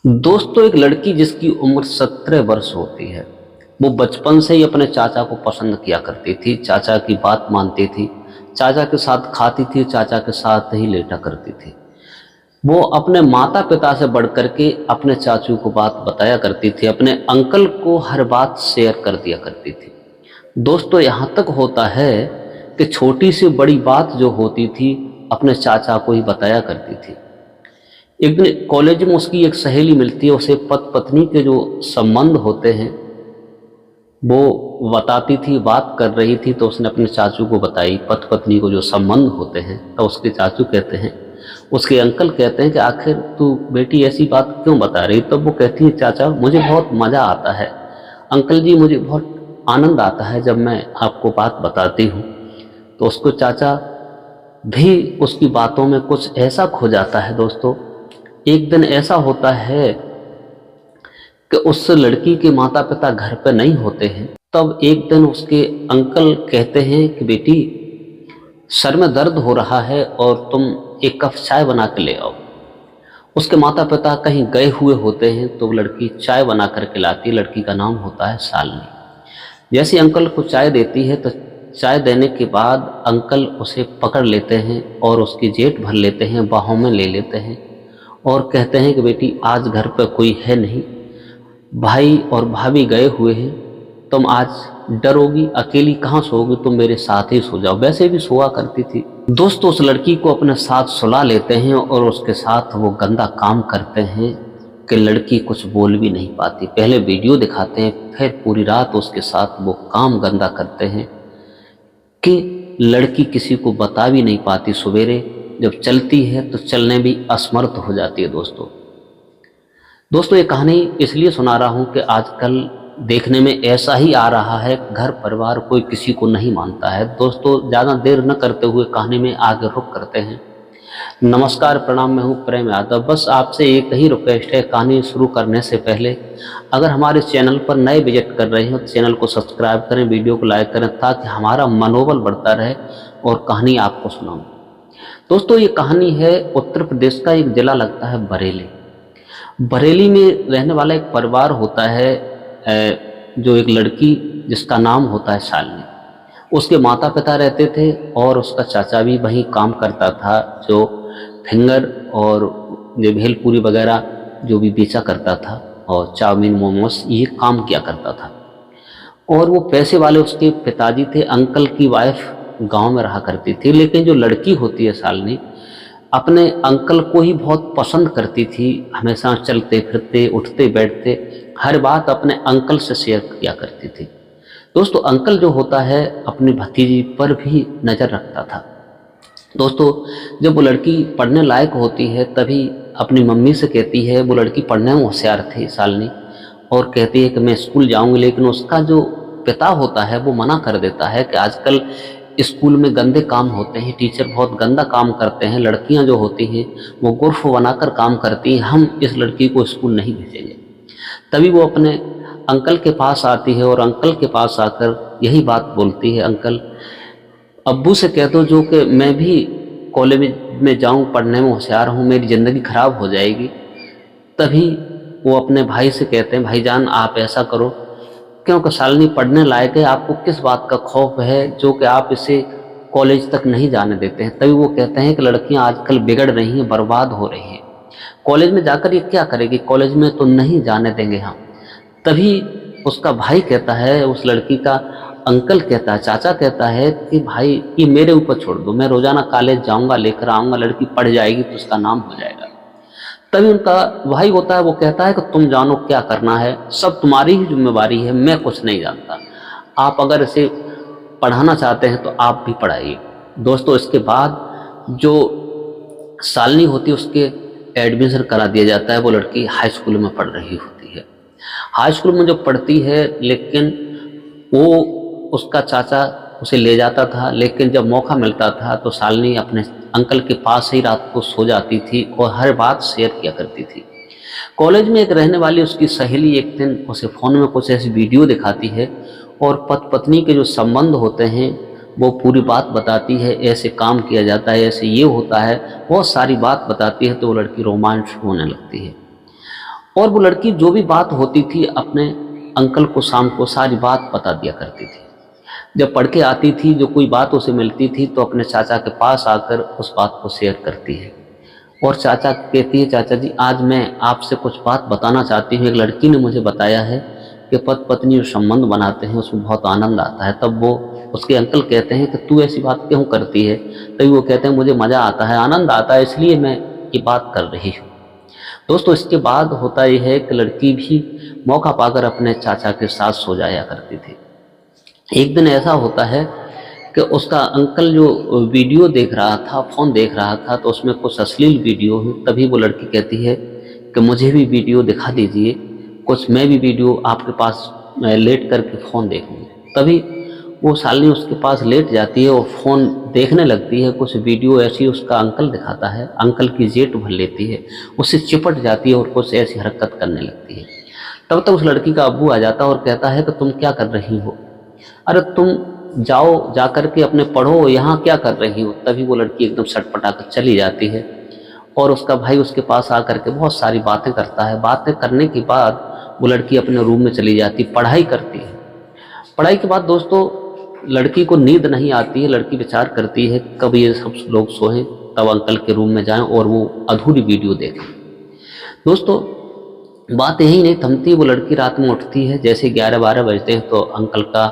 दोस्तों, एक लड़की जिसकी उम्र 17 वर्ष होती है, वो बचपन से ही अपने चाचा को पसंद किया करती थी। चाचा की बात मानती थी, चाचा के साथ खाती थी, चाचा के साथ ही लेटा करती थी। वो अपने माता पिता से बढ़ कर के अपने चाचू को बात बताया करती थी, अपने अंकल को हर बात शेयर कर दिया करती थी। दोस्तों, यहाँ तक होता है कि छोटी सी बड़ी बात जो होती थी अपने चाचा को ही बताया करती थी। एक दिन कॉलेज में उसकी एक सहेली मिलती है, उसे पति पत्नी के जो संबंध होते हैं वो बताती थी, बात कर रही थी, तो उसने अपने चाचू को बताई पति पत्नी को जो संबंध होते हैं। तो उसके चाचू कहते हैं, उसके अंकल कहते हैं कि आखिर तू बेटी ऐसी बात क्यों बता रही। तब वो कहती है, चाचा मुझे बहुत मज़ा आता है, अंकल जी मुझे बहुत आनंद आता है जब मैं आपको बात बताती हूँ। तो उसको चाचा भी उसकी बातों में कुछ ऐसा खो जाता है। दोस्तों, एक दिन ऐसा होता है कि उस लड़की के माता पिता घर पे नहीं होते हैं। तब एक दिन उसके अंकल कहते हैं कि बेटी सर में दर्द हो रहा है और तुम एक कप चाय बना के ले आओ। उसके माता पिता कहीं गए हुए होते हैं तो वो लड़की चाय बना करके लाती है। लड़की का नाम होता है शालिनी। जैसे अंकल को चाय देती है तो चाय देने के बाद अंकल उसे पकड़ लेते हैं और उसकी जेब भर लेते हैं, बाहों में ले लेते हैं और कहते हैं कि बेटी आज घर पर कोई है नहीं, भाई और भाभी गए हुए हैं, तुम आज डरोगी, अकेली कहाँ सोओगी, तुम मेरे साथ ही सो जाओ। वैसे भी सोआ करती थी। दोस्तों, उस लड़की को अपने साथ सुला लेते हैं और उसके साथ वो गंदा काम करते हैं कि लड़की कुछ बोल भी नहीं पाती। पहले वीडियो दिखाते हैं, फिर पूरी रात उसके साथ वो काम गंदा करते हैं कि लड़की किसी को बता भी नहीं पाती। सवेरे जब चलती है तो चलने भी असमर्थ हो जाती है। दोस्तों, ये कहानी इसलिए सुना रहा हूँ कि आजकल देखने में ऐसा ही आ रहा है, घर परिवार कोई किसी को नहीं मानता है। दोस्तों, ज़्यादा देर न करते हुए कहानी में आगे रुक करते हैं। नमस्कार, प्रणाम, मैं हूँ प्रेम यादव। बस आपसे एक ही रिक्वेस्ट है, कहानी शुरू करने से पहले अगर हमारे चैनल पर नए विजिट कर रहे हो तो चैनल को सब्सक्राइब करें, वीडियो को लाइक करें ताकि हमारा मनोबल बढ़ता रहे और कहानी आपको सुनाऊं। दोस्तों, ये कहानी है उत्तर प्रदेश का एक जिला लगता है बरेली। बरेली में रहने वाला एक परिवार होता है, जो एक लड़की जिसका नाम होता है शालिनी। उसके माता पिता रहते थे और उसका चाचा भी वहीं काम करता था, जो फिंगर और ये भेलपूरी वगैरह जो भी बेचा करता था और चाउमीन मोमोस ये काम किया करता था। और वो पैसे वाले उसके पिताजी थे। अंकल की वाइफ गांव में रहा करती थी, लेकिन जो लड़की होती है शालिनी अपने अंकल को ही बहुत पसंद करती थी। हमेशा चलते फिरते, उठते बैठते, हर बात अपने अंकल से शेयर किया करती थी। दोस्तों, अंकल जो होता है अपनी भतीजी पर भी नज़र रखता था। दोस्तों, जब वो लड़की पढ़ने लायक होती है तभी अपनी मम्मी से कहती है, वो लड़की पढ़ने में होशियार थी शालिनी, और कहती है कि मैं स्कूल जाऊंगी। लेकिन उसका जो पिता होता है वो मना कर देता है कि आजकल स्कूल में गंदे काम होते हैं, टीचर बहुत गंदा काम करते हैं, लड़कियां जो होती हैं वो गुर्फ बनाकर काम करती हैं, हम इस लड़की को स्कूल नहीं भेजेंगे। तभी वो अपने अंकल के पास आती है और अंकल के पास आकर यही बात बोलती है, अंकल अब्बू से कह दो जो कि मैं भी कॉलेज में जाऊं, पढ़ने में होशियार हूं, मेरी ज़िंदगी खराब हो जाएगी। तभी वो अपने भाई से कहते हैं, भाईजान आप ऐसा करो, क्योंकि शालिनी पढ़ने लायक है, आपको किस बात का खौफ है जो कि आप इसे कॉलेज तक नहीं जाने देते हैं। तभी वो कहते हैं कि लड़कियां आजकल बिगड़ रही हैं, बर्बाद हो रही हैं, कॉलेज में जाकर ये क्या करेगी, कॉलेज में तो नहीं जाने देंगे हम। तभी उसका भाई कहता है, उस लड़की का अंकल कहता है, चाचा कहता है कि भाई ये मेरे ऊपर छोड़ दो, मैं रोजाना कॉलेज जाऊंगा, लेकर आऊंगा, लड़की पढ़ जाएगी तो उसका नाम हो जाएगा। तभी उनका भाई होता है, वो कहता है कि तुम जानो क्या करना है, सब तुम्हारी ही जिम्मेवारी है, मैं कुछ नहीं जानता, आप अगर इसे पढ़ाना चाहते हैं तो आप भी पढ़ाइए। दोस्तों, इसके बाद जो शालिनी होती है उसके एडमिशन करा दिया जाता है। वो लड़की हाई स्कूल में पढ़ रही होती है। हाई स्कूल में जो पढ़ती है, लेकिन वो उसका चाचा उसे ले जाता था, लेकिन जब मौका मिलता था तो शालिनी अपने अंकल के पास ही रात को सो जाती थी और हर बात शेयर किया करती थी। कॉलेज में एक रहने वाली उसकी सहेली एक दिन उसे फ़ोन में कुछ ऐसी वीडियो दिखाती है और पति पत्नी के जो संबंध होते हैं वो पूरी बात बताती है, ऐसे काम किया जाता है, ऐसे ये होता है, बहुत सारी बात बताती है। तो वो लड़की रोमांच होने लगती है और वो लड़की जो भी बात होती थी अपने अंकल को शाम को सारी बात बता दिया करती थी। जब पढ़ के आती थी, जो कोई बात उसे मिलती थी तो अपने चाचा के पास आकर उस बात को शेयर करती है। और चाचा कहती है, चाचा जी आज मैं आपसे कुछ बात बताना चाहती हूँ, एक लड़की ने मुझे बताया है कि पति पत्नी जो संबंध बनाते हैं उसमें बहुत आनंद आता है। तब वो उसके अंकल कहते हैं कि तू ऐसी बात क्यों करती है? तभी वो कहते हैं मुझे मज़ा आता है, आनंद आता है, इसलिए मैं ये बात कर रही हूँ। दोस्तों इसके बाद होता यह है कि लड़की भी मौका पाकर अपने चाचा के साथ सो जाया करती थी। एक दिन ऐसा होता है कि उसका अंकल जो वीडियो देख रहा था, फ़ोन देख रहा था, तो उसमें कुछ अश्लील वीडियो है। तभी वो लड़की कहती है कि मुझे भी वीडियो दिखा दीजिए, कुछ मैं भी वीडियो आपके पास लेट करके फ़ोन देखूँगी। तभी वो सालनी उसके पास लेट जाती है और फ़ोन देखने लगती है। कुछ वीडियो ऐसी उसका अंकल दिखाता है, अंकल की जेट भर लेती है, उससे चिपट जाती है और कुछ ऐसी हरकत करने लगती है। तब तक उस लड़की का अब्बू आ जाता है और कहता है कि तुम क्या कर रही हो? अरे तुम जाओ, जा कर के अपने पढ़ो, यहाँ क्या कर रही हो? तभी वो लड़की एकदम सटपटा कर चली जाती है और उसका भाई उसके पास आकर के बहुत सारी बातें करता है। बातें करने के बाद वो लड़की अपने रूम में चली जाती, पढ़ाई करती है। पढ़ाई के बाद दोस्तों लड़की को नींद नहीं आती है। लड़की विचार करती है कब ये सब लोग सोएं, तब अंकल के रूम में जाएं और वो अधूरी वीडियो देखें। दोस्तों बात यही नहीं थमती, वो लड़की रात में उठती है, जैसे 11-12 बजते हैं तो अंकल का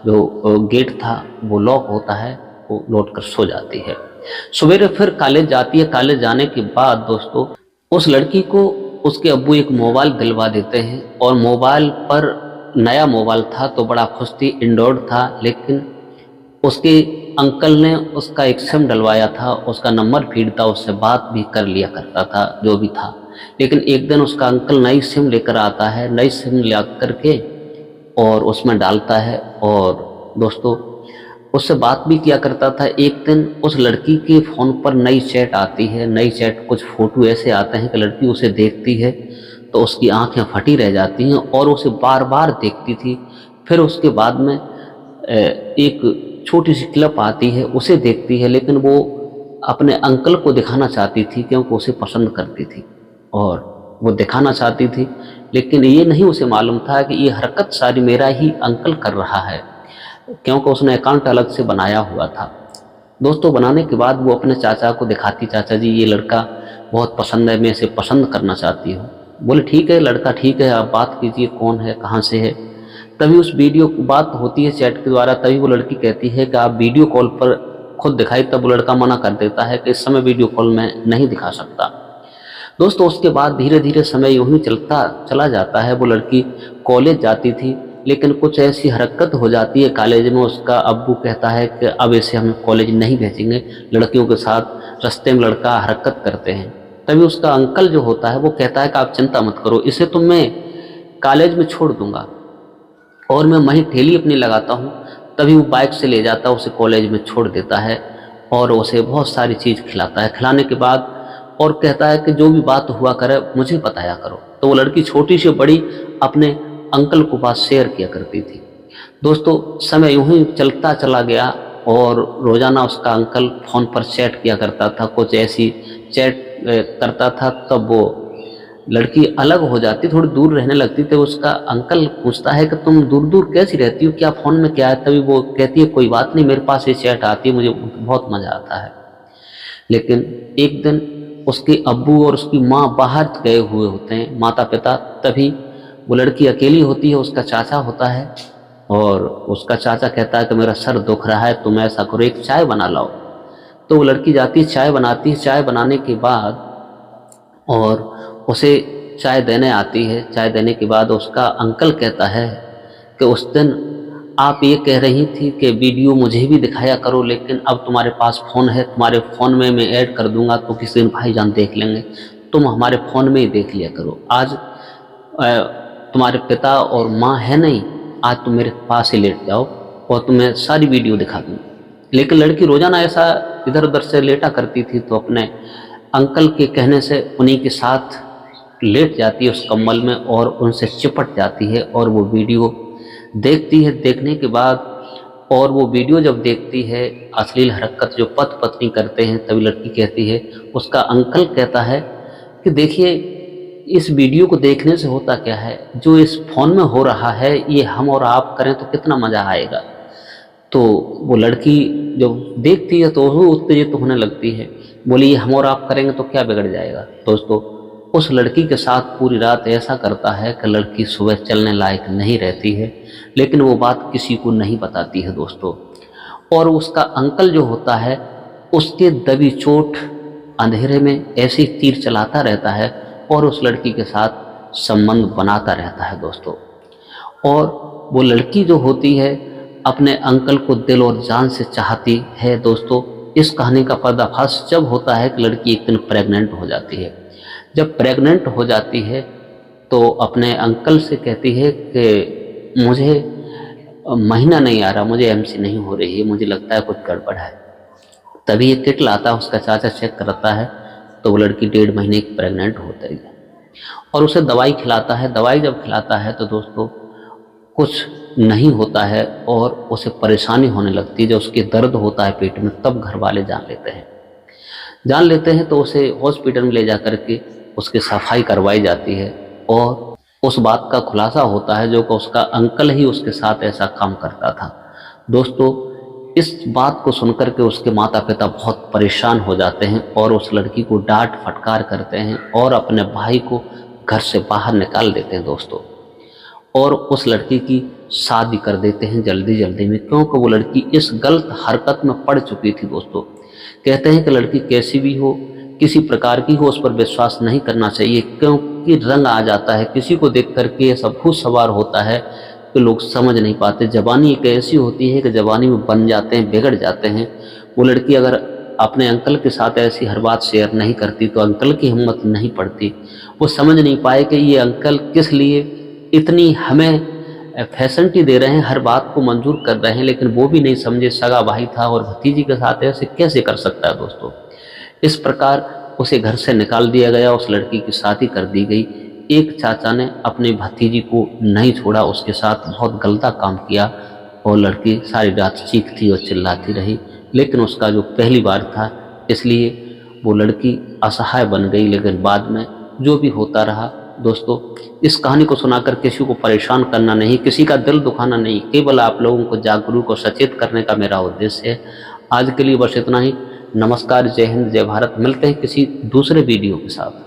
जो गेट था वो लॉक होता है, वो लौट कर सो जाती है। सवेरे फिर कॉलेज जाती है। कॉलेज जाने के बाद दोस्तों उस लड़की को उसके अब्बू एक मोबाइल दिलवा देते हैं और मोबाइल पर नया मोबाइल था तो बड़ा खुश थी, एंड्रॉयड था, लेकिन उसके अंकल ने उसका एक सिम डलवाया था, उसका नंबर फीड था, उससे बात भी कर लिया करता था जो भी था। लेकिन एक दिन उसका अंकल नई सिम लेकर आता है, नई सिम ला करके और उसमें डालता है और दोस्तों उससे बात भी किया करता था। एक दिन उस लड़की के फ़ोन पर नई चैट आती है, नई चैट कुछ फ़ोटो ऐसे आते हैं कि लड़की उसे देखती है तो उसकी आंखें फटी रह जाती हैं और उसे बार बार देखती थी। फिर उसके बाद में एक छोटी सी क्लिप आती है, उसे देखती है, लेकिन वो अपने अंकल को दिखाना चाहती थी क्योंकि उसे पसंद करती थी और वो दिखाना चाहती थी, लेकिन ये नहीं उसे मालूम था कि ये हरकत सारी मेरा ही अंकल कर रहा है, क्योंकि उसने अकाउंट अलग से बनाया हुआ था। दोस्तों बनाने के बाद वो अपने चाचा को दिखाती, चाचा जी ये लड़का बहुत पसंद है, मैं इसे पसंद करना चाहती हूँ। बोले ठीक है लड़का ठीक है, आप बात कीजिए, कौन है, कहाँ से है। तभी उस वीडियो की बात होती है चैट के द्वारा। तभी वो लड़की कहती है कि आप वीडियो कॉल पर खुद दिखाई। तब वो लड़का मना कर देता है कि इस समय वीडियो कॉल में नहीं दिखा सकता। दोस्तों उसके बाद धीरे धीरे समय यूं ही चला जाता है। वो लड़की कॉलेज जाती थी, लेकिन कुछ ऐसी हरकत हो जाती है कॉलेज में, उसका अब्बू कहता है कि अब इसे हम कॉलेज नहीं भेजेंगे, लड़कियों के साथ रास्ते में लड़का हरकत करते हैं। तभी उसका अंकल जो होता है वो कहता है कि आप चिंता मत करो, इसे तो मैं कॉलेज में छोड़ दूंगा और मैं वहीं ठेली अपनी लगाता हूँ। तभी वो बाइक से ले जाता है, उसे कॉलेज में छोड़ देता है और उसे बहुत सारी चीज़ खिलाता है। खिलाने के बाद और कहता है कि जो भी बात हुआ करे मुझे बताया करो। तो वो लड़की छोटी से बड़ी अपने अंकल को बात शेयर किया करती थी। दोस्तों समय यूं ही चलता चला गया और रोज़ाना उसका अंकल फ़ोन पर चैट किया करता था, कुछ ऐसी चैट करता था। तब वो लड़की अलग हो जाती, थोड़ी दूर रहने लगती। तो उसका अंकल पूछता है कि तुम दूर दूर कैसी रहती हो, क्या फ़ोन में क्या है? तभी वो कहती है कोई बात नहीं, मेरे पास ये चैट आती है, मुझे बहुत मज़ा आता है। लेकिन एक दिन उसके अब्बू और उसकी माँ बाहर गए हुए होते हैं, माता पिता। तभी वो लड़की अकेली होती है, उसका चाचा होता है और उसका चाचा कहता है कि मेरा सर दुख रहा है, तुम ऐसा करो एक चाय बना लाओ। तो वो लड़की जाती है, चाय बनाती है। चाय बनाने के बाद और उसे चाय देने आती है। चाय देने के बाद उसका अंकल कहता है कि उस दिन आप ये कह रही थी कि वीडियो मुझे भी दिखाया करो, लेकिन अब तुम्हारे पास फ़ोन है, तुम्हारे फ़ोन में मैं ऐड कर दूंगा तो किसी दिन भाईजान देख लेंगे, तुम हमारे फ़ोन में ही देख लिया करो। आज तुम्हारे पिता और माँ है नहीं, आज तुम मेरे पास ही लेट जाओ और तुम्हें सारी वीडियो दिखा दूँ। लेकिन लड़की रोज़ाना ऐसा इधर उधर से लेटा करती थी, तो अपने अंकल के कहने से उन्हीं के साथ लेट जाती है उस कंबल में और उनसे चिपट जाती है और वो वीडियो देखती है। देखने के बाद और वो वीडियो जब देखती है अश्लील हरकत जो पति पत्नी करते हैं, तभी लड़की कहती है, उसका अंकल कहता है कि देखिए इस वीडियो को देखने से होता क्या है, जो इस फ़ोन में हो रहा है ये हम और आप करें तो कितना मज़ा आएगा। तो वो लड़की जब देखती है तो वो उत्तेजित होने लगती है, बोली ये हम और आप करेंगे तो क्या बिगड़ जाएगा। दोस्तों उस लड़की के साथ पूरी रात ऐसा करता है कि लड़की सुबह चलने लायक नहीं रहती है, लेकिन वो बात किसी को नहीं बताती है दोस्तों। और उसका अंकल जो होता है उसके दबी चोट अंधेरे में ऐसे तीर चलाता रहता है और उस लड़की के साथ संबंध बनाता रहता है दोस्तों। और वो लड़की जो होती है अपने अंकल को दिल और जान से चाहती है दोस्तों। इस कहानी का पर्दाफाश जब होता है कि लड़की एक दिन प्रेग्नेंट हो जाती है। जब प्रेग्नेंट हो जाती है तो अपने अंकल से कहती है कि मुझे महीना नहीं आ रहा, मुझे एमसी नहीं हो रही है, मुझे लगता है कुछ गड़बड़ है। तभी एक किट लाता है, उसका चाचा चेक करता है तो वो लड़की 1.5 महीने की प्रेग्नेंट होती है और उसे दवाई खिलाता है। दवाई जब खिलाता है तो दोस्तों कुछ नहीं होता है और उसे परेशानी होने लगती है। जब उसके दर्द होता है पेट में तब घर वाले जान लेते हैं तो उसे हॉस्पिटल में ले जा करके उसकी सफाई करवाई जाती है और उस बात का खुलासा होता है जो कि उसका अंकल ही उसके साथ ऐसा काम करता था। दोस्तों इस बात को सुनकर के उसके माता पिता बहुत परेशान हो जाते हैं और उस लड़की को डांट फटकार करते हैं और अपने भाई को घर से बाहर निकाल देते हैं दोस्तों। और उस लड़की की शादी कर देते हैं जल्दी में, क्योंकि वो लड़की इस गलत हरकत में पड़ चुकी थी दोस्तों। कहते हैं कि लड़की कैसी भी हो, किसी प्रकार की हो, उस पर विश्वास नहीं करना चाहिए, क्योंकि रंग आ जाता है। किसी को देख करके ऐसा भूत सवार होता है कि लोग समझ नहीं पाते। जवानी एक ऐसी होती है कि जवानी में बन जाते हैं, बिगड़ जाते हैं। वो लड़की अगर अपने अंकल के साथ ऐसी हर बात शेयर नहीं करती तो अंकल की हिम्मत नहीं पड़ती। वो समझ नहीं पाए कि ये अंकल किस लिए इतनी हमें फैसिलिटी दे रहे हैं, हर बात को मंजूर कर रहे हैं, लेकिन वो भी नहीं समझे सगा भाई था और भतीजी के साथ ऐसे कैसे कर सकता है दोस्तों। इस प्रकार उसे घर से निकाल दिया गया, उस लड़की की शादी कर दी गई। एक चाचा ने अपनी भतीजी को नहीं छोड़ा, उसके साथ बहुत गलता काम किया और लड़की सारी रात चीखती और चिल्लाती रही। लेकिन उसका जो पहली बार था इसलिए वो लड़की असहाय बन गई। लेकिन बाद में जो भी होता रहा दोस्तों, इस कहानी को सुनाकर किसी को परेशान करना नहीं, किसी का दिल दुखाना नहीं, केवल आप लोगों को जागरूक और सचेत करने का मेरा उद्देश्य है। आज के लिए बस इतना ही। नमस्कार, जय हिंद, जय भारत। मिलते हैं किसी दूसरे वीडियो के साथ।